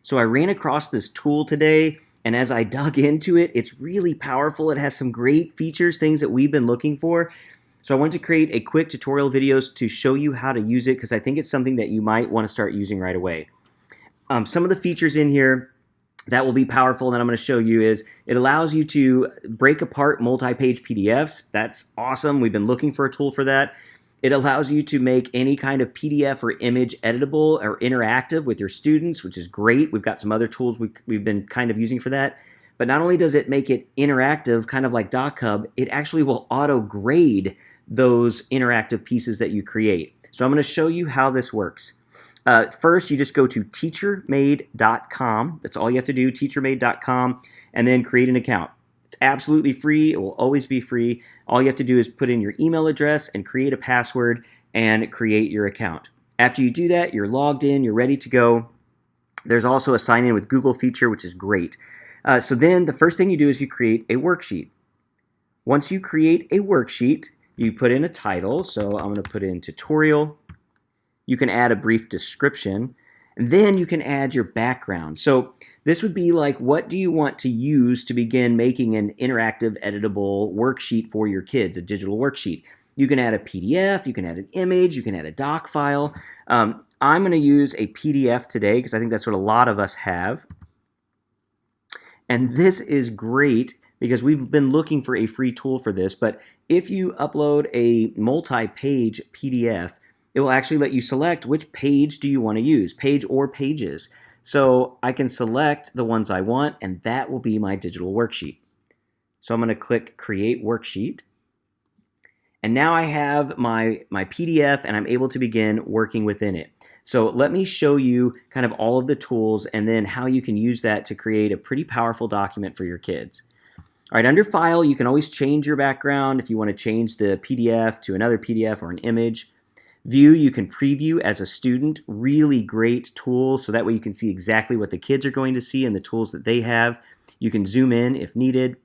So I ran across this tool today, and as I dug into it, it's really powerful. It has some great features, things that we've been looking for. So I wanted to create a quick tutorial videos to show you how to use it because I think it's something that you might want to start using right away. Some of the features in here that will be powerful that I'm going to show you is it allows you to break apart multi-page PDFs. That's awesome. We've been looking for a tool for that. It allows you to make any kind of PDF or image editable or interactive with your students, which is great. We've got some other tools we've been kind of using for that. But not only does it make it interactive, kind of like DocHub, it actually will auto-grade those interactive pieces that you create. So I'm going to show you how this works. First, you just go to teachermade.com. That's all you have to do, teachermade.com, and then create an account. It's absolutely free. It will always be free. All you have to do is put in your email address and create a password and create your account. After you do that, you're logged in, you're ready to go. There's also a sign in with Google feature, which is great. So then the first thing you do is you create a worksheet. Once you create a worksheet, you put in a title. So I'm going to put in tutorial. You can add a brief description, and then you can add your background. So this would be like, what do you want to use to begin making an interactive, editable worksheet for your kids, a digital worksheet? You can add a PDF, you can add an image, you can add a doc file. I'm going to use a PDF today because I think that's what a lot of us have. And this is great because we've been looking for a free tool for this, but if you upload a multi-page PDF, it will actually let you select which page do you want to use, page or pages. So I can select the ones I want, and that will be my digital worksheet. So I'm going to click Create Worksheet. And now I have my PDF, and I'm able to begin working within it. So let me show you kind of all of the tools and then how you can use that to create a pretty powerful document for your kids. All right, under File, you can always change your background if you want to change the PDF to another PDF or an image. View, you can preview as a student, really great tool, so that way you can see exactly what the kids are going to see and the tools that they have. You can zoom in if needed.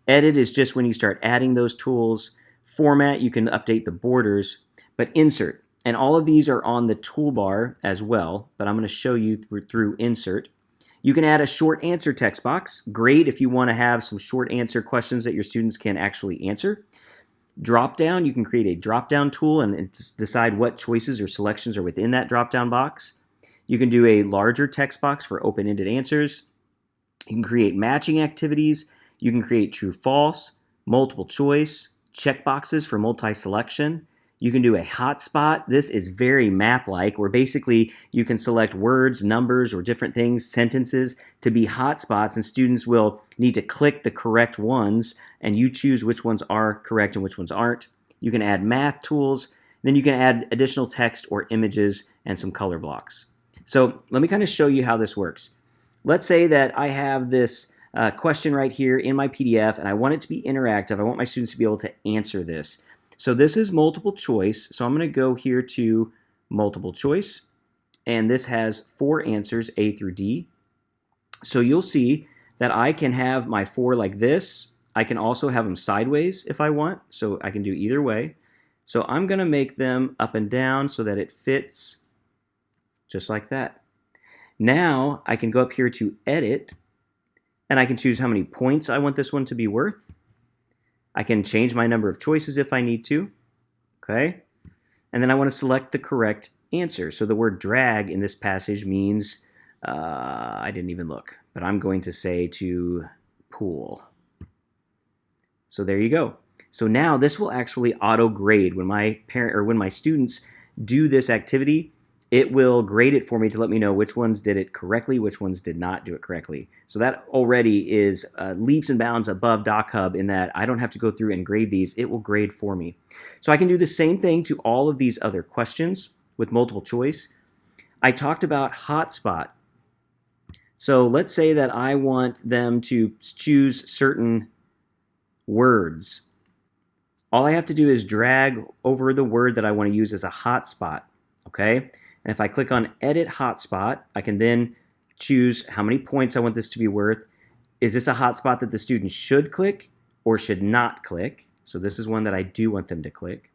Edit is just when you start adding those tools. Format, you can update the borders, but insert. And all of these are on the toolbar as well, but I'm going to show you through insert. You can add a short answer text box. Great if you want to have some short answer questions that your students can actually answer. Drop down, you can create a drop down tool and decide what choices or selections are within that drop down box. You can do a larger text box for open-ended answers. You can create matching activities. You can create true false, multiple choice, checkboxes for multi-selection. You can do a hotspot. This is very map-like, where basically you can select words, numbers, or different things, sentences, to be hotspots, and students will need to click the correct ones, and you choose which ones are correct and which ones aren't. You can add math tools. Then you can add additional text or images and some color blocks. So let me kind of show you how this works. Let's say that I have this question right here in my PDF, and I want it to be interactive. I want my students to be able to answer this. So this is multiple choice. So I'm going to go here to multiple choice. And this has 4 answers, A through D. So you'll see that I can have my 4 like this. I can also have them sideways if I want. So I can do either way. So I'm going to make them up and down so that it fits just like that. Now I can go up here to edit, and I can choose how many points I want this one to be worth. I can change my number of choices if I need to, okay? And then I want to select the correct answer. So the word drag in this passage means, I didn't even look, but I'm going to say to pool. So there you go. So now this will actually auto-grade when my students do this activity. It will grade it for me to let me know which ones did it correctly, which ones did not do it correctly. So that already is leaps and bounds above DocHub in that I don't have to go through and grade these. It will grade for me. So I can do the same thing to all of these other questions with multiple choice. I talked about hotspot. So let's say that I want them to choose certain words. All I have to do is drag over the word that I want to use as a hotspot, okay? And if I click on Edit Hotspot, I can then choose how many points I want this to be worth. Is this a hotspot that the student should click or should not click? So this is one that I do want them to click.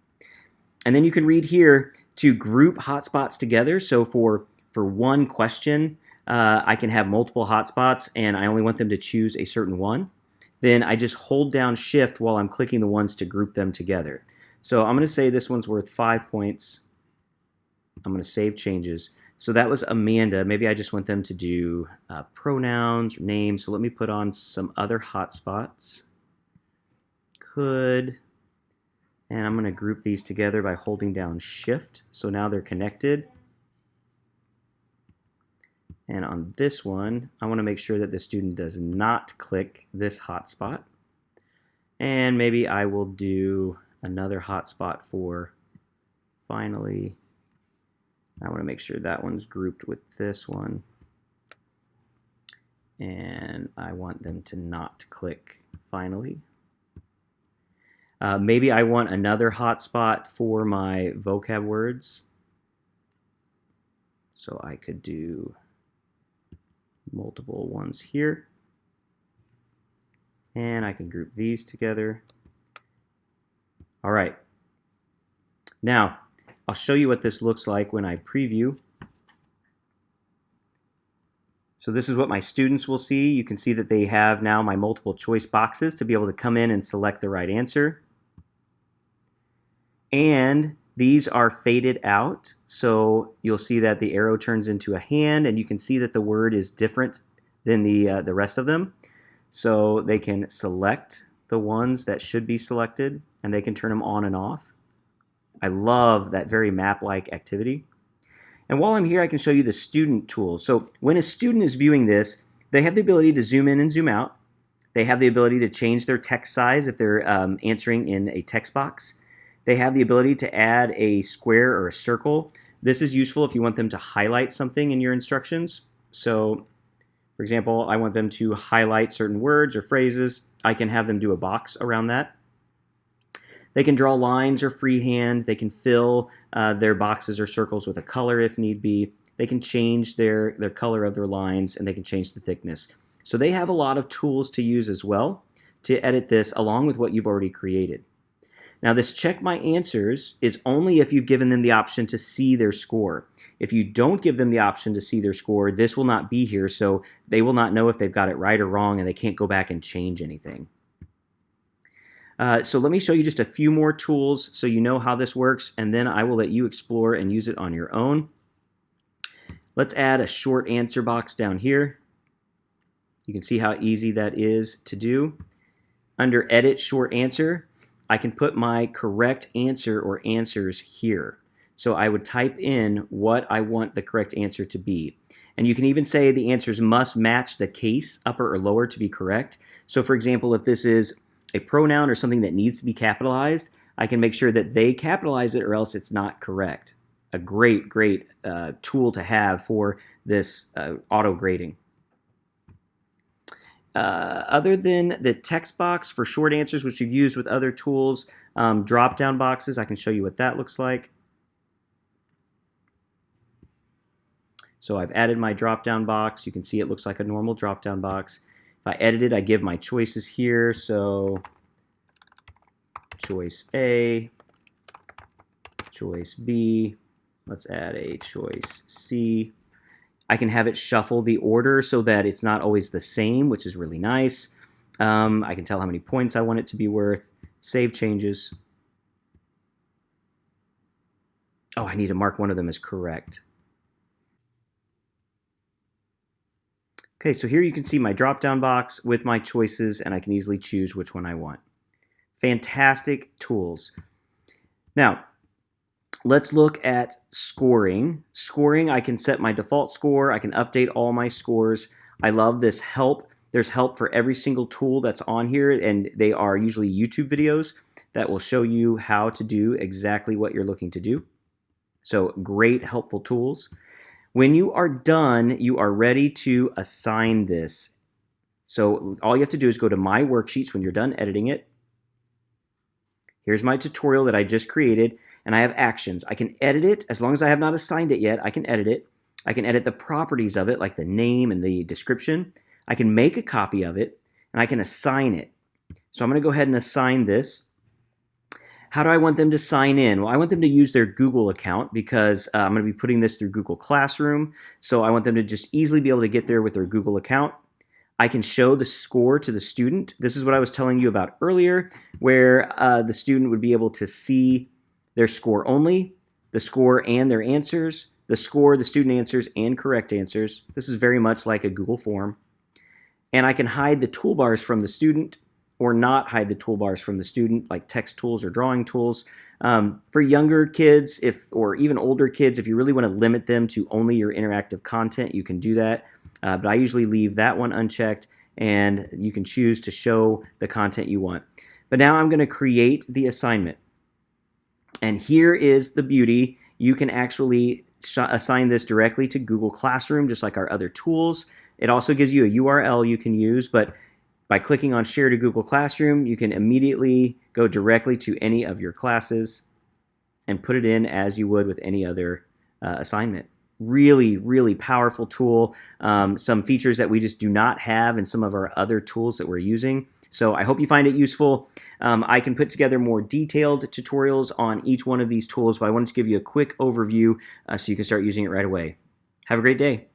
And then you can read here to group hotspots together. So for one question, I can have multiple hotspots and I only want them to choose a certain one, then I just hold down Shift while I'm clicking the ones to group them together. So I'm going to say this one's worth 5 points. I'm going to save changes. So that was Amanda. Maybe I just want them to do pronouns or names. So let me put on some other hotspots. Could. And I'm going to group these together by holding down Shift. So now they're connected. And on this one, I want to make sure that the student does not click this hotspot. And maybe I will do another hotspot for finally. I want to make sure that one's grouped with this one. And I want them to not click finally. Maybe I want another hotspot for my vocab words. So I could do multiple ones here. And I can group these together. All right. Now, I'll show you what this looks like when I preview. So this is what my students will see. You can see that they have now my multiple choice boxes to be able to come in and select the right answer. And these are faded out, so you'll see that the arrow turns into a hand, and you can see that the word is different than the rest of them. So they can select the ones that should be selected, and they can turn them on and off. I love that very map-like activity. And while I'm here, I can show you the student tools. So when a student is viewing this, they have the ability to zoom in and zoom out. They have the ability to change their text size if they're answering in a text box. They have the ability to add a square or a circle. This is useful if you want them to highlight something in your instructions. So, for example, I want them to highlight certain words or phrases. I can have them do a box around that. They can draw lines or freehand. They can fill their boxes or circles with a color if need be. They can change their color of their lines, and they can change the thickness. So they have a lot of tools to use as well to edit this along with what you've already created. Now this check my answers is only if you've given them the option to see their score. If you don't give them the option to see their score, this will not be here, so they will not know if they've got it right or wrong, and they can't go back and change anything. So let me show you just a few more tools so you know how this works, and then I will let you explore and use it on your own. Let's add a short answer box down here. You can see how easy that is to do. Under Edit Short Answer, I can put my correct answer or answers here. So I would type in what I want the correct answer to be. And you can even say the answers must match the case, upper or lower, to be correct. So for example, if this is a pronoun or something that needs to be capitalized, I can make sure that they capitalize it or else it's not correct. A great tool to have for this auto grading. Other than the text box for short answers, which we've used with other tools, drop-down boxes, I can show you what that looks like. So I've added my drop-down box. You can see it looks like a normal drop-down box. If I edit it, I give my choices here. So choice A, choice B, let's add a choice C. I can have it shuffle the order so that it's not always the same, which is really nice. I can tell how many points I want it to be worth. Save changes. Oh, I need to mark one of them as correct. Okay, so here you can see my drop-down box with my choices, and I can easily choose which one I want. Fantastic tools. Now, let's look at scoring. Scoring, I can set my default score. I can update all my scores. I love this help. There's help for every single tool that's on here, and they are usually YouTube videos that will show you how to do exactly what you're looking to do. So great, helpful tools. When you are done, you are ready to assign this. So all you have to do is go to My Worksheets when you're done editing it. Here's my tutorial that I just created, and I have actions. I can edit it as long as I have not assigned it yet. I can edit it. I can edit the properties of it, like the name and the description. I can make a copy of it, and I can assign it. So I'm going to go ahead and assign this. How do I want them to sign in? Well, I want them to use their Google account because I'm going to be putting this through Google Classroom. So I want them to just easily be able to get there with their Google account. I can show the score to the student. This is what I was telling you about earlier, where the student would be able to see their score only, the score and their answers, the score, the student answers, and correct answers. This is very much like a Google form. And I can hide the toolbars from the student or not hide the toolbars from the student, like text tools or drawing tools. For younger kids, or even older kids, if you really want to limit them to only your interactive content, you can do that. But I usually leave that one unchecked, and you can choose to show the content you want. But now I'm going to create the assignment. And here is the beauty. You can actually assign this directly to Google Classroom, just like our other tools. It also gives you a URL you can use, but by clicking on Share to Google Classroom, you can immediately go directly to any of your classes and put it in as you would with any other assignment. Really, really powerful tool. Some features that we just do not have in some of our other tools that we're using. So I hope you find it useful. I can put together more detailed tutorials on each one of these tools, but I wanted to give you a quick overview so you can start using it right away. Have a great day.